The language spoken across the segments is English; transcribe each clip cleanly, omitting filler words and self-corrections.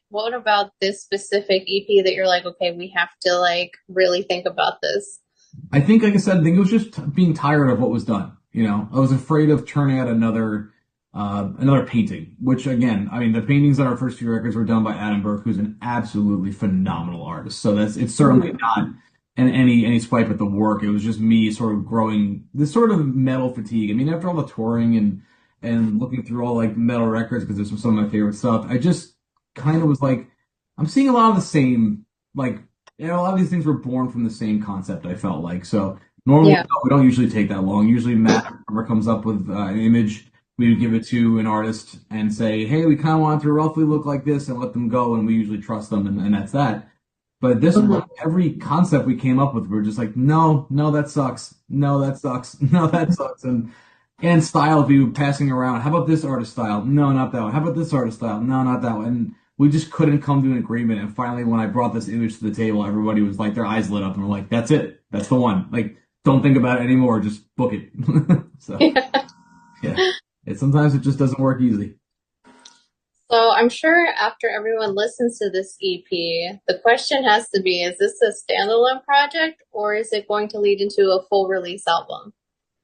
What about this specific EP that you're like, okay, we have to like really think about this? I think, like I said, I think it was just being tired of what was done. I was afraid of turning out another painting. Which again, I mean, the paintings on our first few records were done by Adam Burke, who's an absolutely phenomenal artist. So it's certainly Mhm. not any swipe at the work. It was just me sort of growing this sort of metal fatigue. I mean, after all the touring and looking through all like metal records because there's some of my favorite stuff, I just kind of was like, I'm seeing a lot of the same like a lot of these things were born from the same concept, I felt like. So normally Yeah. we don't usually take that long. Usually Matt Farmer comes up with an image, we would give it to an artist and say, hey, we kind of want it to roughly look like this and let them go, and we usually trust them, and that's that. But this one, Mhm. every concept we came up with, we are just like, no, no, that sucks. No, that sucks. No, that sucks. And style view passing around. How about this artist style? No, not that one. How about this artist style? No, not that one. And we just couldn't come to an agreement. And finally, when I brought this image to the table, everybody was like, their eyes lit up and were like, that's it. That's the one. Like, don't think about it anymore. Just book it. So, yeah. Sometimes it just doesn't work easy. So I'm sure after everyone listens to this EP, the question has to be, is this a standalone project or is it going to lead into a full release album?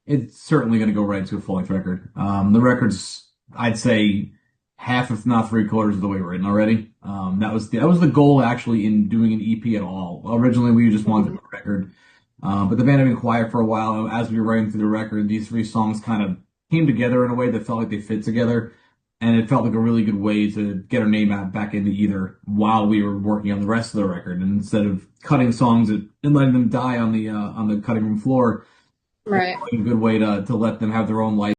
It's certainly going to go right into a full-length record. The record's, I'd say, half, if not three-quarters of the way written already. That was the goal actually in doing an EP at all. Originally, we just wanted Mhm. a record, but the band had been quiet for a while. As we were writing through the record, these three songs kind of came together in a way that felt like they fit together, and it felt like a really good way to get our name out back into either while we were working on the rest of the record, and instead of cutting songs and letting them die on the cutting room floor. It Right. felt like a good way to let them have their own life.